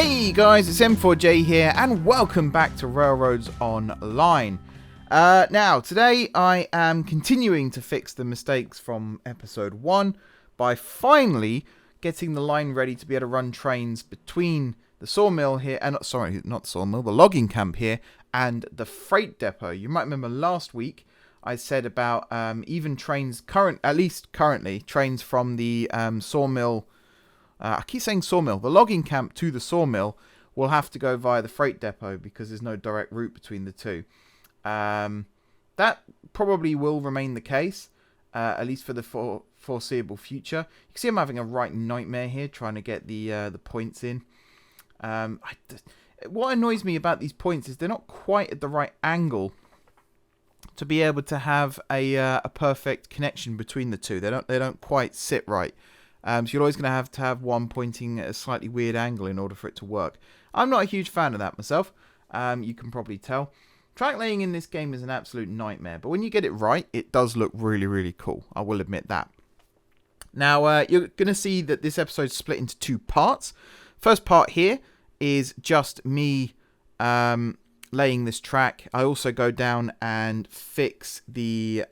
Hey guys, it's M4J here, and welcome back to Railroads Online. Now, today I am continuing to fix the mistakes from episode 1 by finally getting the line ready to be able to run trains between the sawmill here, and not the sawmill, the logging camp here, and the freight depot. You might remember last week I said about even trains, at least currently, trains from the sawmill. I keep saying sawmill. The logging camp to the sawmill will have to go via the freight depot because there's no direct route between the two. That probably will remain the case, at least for the foreseeable future. You can see I'm having a right nightmare here trying to get the points in. What annoys me about these points is they're not quite at the right angle to be able to have a perfect connection between the two. They don't quite sit right. So you're always going to have one pointing at a slightly weird angle in order for it to work. I'm not a huge fan of that myself. You can probably tell. Track laying in this game is an absolute nightmare, but when you get it right, it does look really, really cool. I will admit that. Now, you're going to see that this episode is split into two parts. First part here is just me laying this track. I also go down and fix the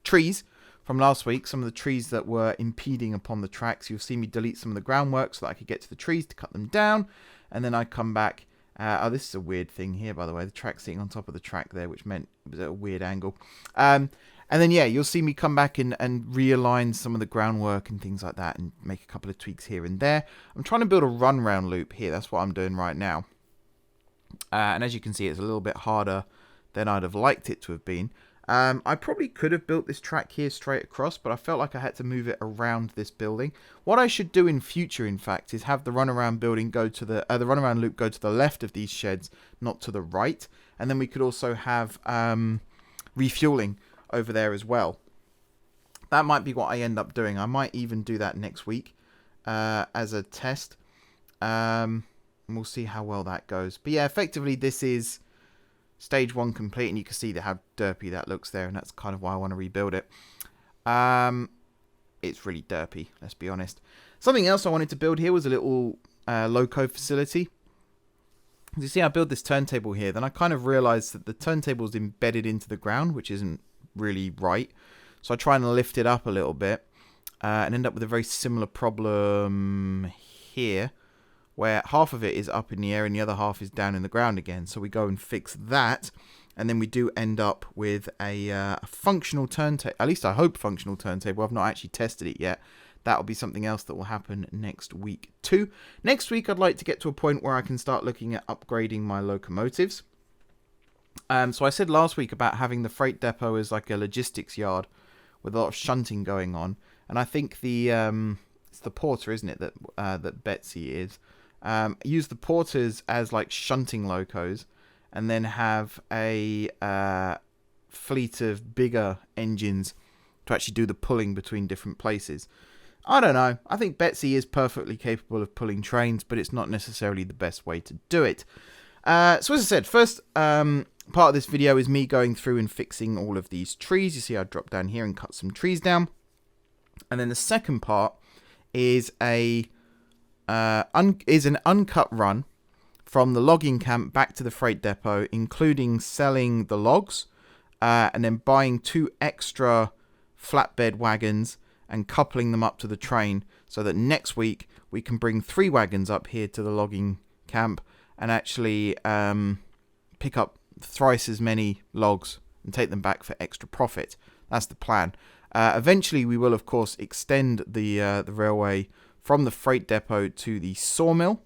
trees from last week, some of the trees that were impeding upon the tracks. You'll see me delete some of the groundwork so that I could get to the trees to cut them down, and then I come back. This is a weird thing here, by the way. The track's sitting on top of the track there, which meant it was at a weird angle. And then, yeah, you'll see me come back and realign some of the groundwork and things like that and make a couple of tweaks here and there. I'm trying to build a run-round loop here. That's what I'm doing right now. And as you can see, it's a little bit harder than I'd have liked it to have been. I probably could have built this track here straight across, but I felt like I had to move it around this building. What I should do in future, in fact, is have the runaround building go to the runaround loop go to the left of these sheds, not to the right, and then we could also have refueling over there as well. That might be what I end up doing. I might even do that next week as a test, and we'll see how well that goes. But yeah, effectively, this is Stage 1 complete, and you can see how derpy that looks there, and that's kind of why I want to rebuild it. It's really derpy, let's be honest. Something else I wanted to build here was a little loco facility. As you see, I built this turntable here, then I kind of realised that the turntable is embedded into the ground, which isn't really right. So I try and lift it up a little bit, and end up with a very similar problem here, where half of it is up in the air and the other half is down in the ground again. So we go and fix that, and then we do end up with a functional turntable. At least I hope functional turntable. I've not actually tested it yet. That'll be something else that will happen next week too. Next week I'd like to get to a point where I can start looking at upgrading my locomotives. So I said last week about having the freight depot as like a logistics yard with a lot of shunting going on, and I think it's the porter, isn't it, that Betsy is. Use the porters as like shunting locos, and then have a fleet of bigger engines to actually do the pulling between different places. I don't know. I think Betsy is perfectly capable of pulling trains, but it's not necessarily the best way to do it. So as I said, first part of this video is me going through and fixing all of these trees. You see I dropped down here and cut some trees down. And then the second part is an uncut run from the logging camp back to the freight depot, including selling the logs and then buying 2 extra flatbed wagons and coupling them up to the train, so that next week we can bring 3 wagons up here to the logging camp and actually pick up thrice as many logs and take them back for extra profit. That's the plan. Eventually we will, of course, extend the railway from the freight depot to the sawmill,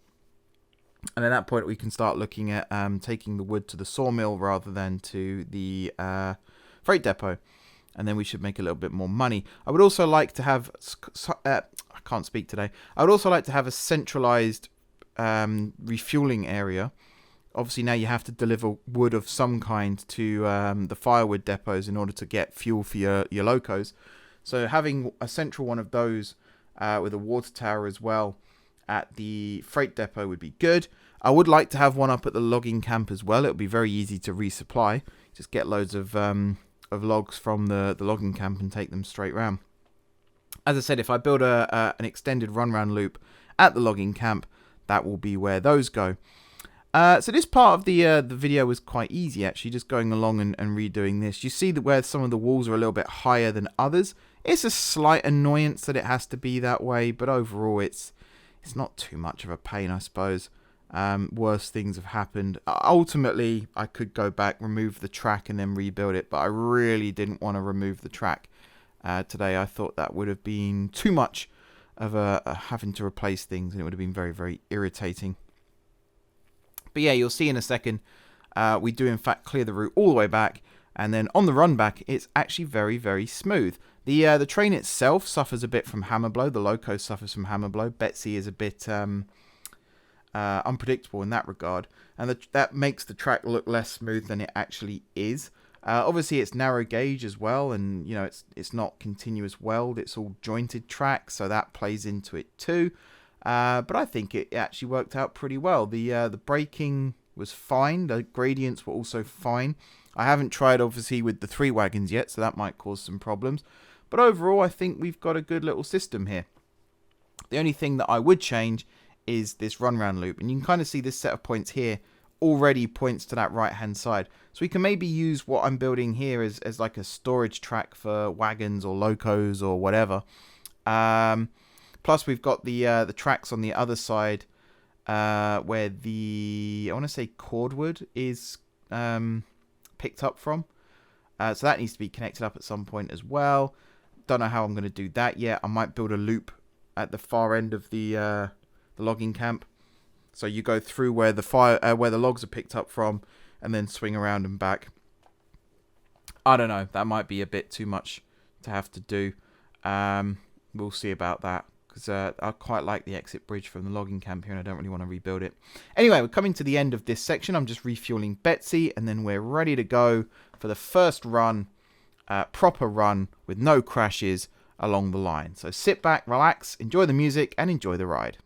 and at that point we can start looking at taking the wood to the sawmill rather than to the freight depot, and then we should make a little bit more money. I would also like to have I can't speak today. I would also like to have a centralized refueling area. Obviously now you have to deliver wood of some kind to the firewood depots in order to get fuel for your locos. So having a central one of those with a water tower as well at the freight depot would be good. I would like to have one up at the logging camp as well. It would be very easy to resupply. Just get loads of logs from the logging camp and take them straight round. As I said, if I build an extended run round loop at the logging camp, that will be where those go. So this part of the video was quite easy, actually, just going along and redoing this. You see that where some of the walls are a little bit higher than others. It's a slight annoyance that it has to be that way, but overall it's not too much of a pain, I suppose. Worse things have happened. Ultimately, I could go back, remove the track, and then rebuild it, but I really didn't want to remove the track today. I thought that would have been too much of having to replace things, and it would have been very, very irritating. But yeah, you'll see in a second, we do in fact clear the route all the way back, and then on the run back, it's actually very, very smooth. The train itself suffers a bit from hammer blow. The loco suffers from hammer blow. Betsy is a bit unpredictable in that regard, and that makes the track look less smooth than it actually is. Obviously, it's narrow gauge as well, and you know it's not continuous weld. It's all jointed track, so that plays into it too. But I think it actually worked out pretty well. The braking was fine. The gradients were also fine. I haven't tried, obviously, with the 3 wagons yet, so that might cause some problems. But overall, I think we've got a good little system here. The only thing that I would change is this run-round loop. And you can kind of see this set of points here already points to that right-hand side. So we can maybe use what I'm building here as like a storage track for wagons or locos or whatever. Plus, we've got the tracks on the other side where I want to say cordwood is picked up from. So that needs to be connected up at some point as well. Don't know how I'm going to do that yet. I might build a loop at the far end of the logging camp. So you go through where the logs are picked up from, and then swing around and back. I don't know. That might be a bit too much to have to do. We'll see about that. Because I quite like the exit bridge from the logging camp here, and I don't really want to rebuild it. Anyway, we're coming to the end of this section. I'm just refueling Betsy, and then we're ready to go for the first run, proper run, with no crashes along the line. So sit back, relax, enjoy the music, and enjoy the ride.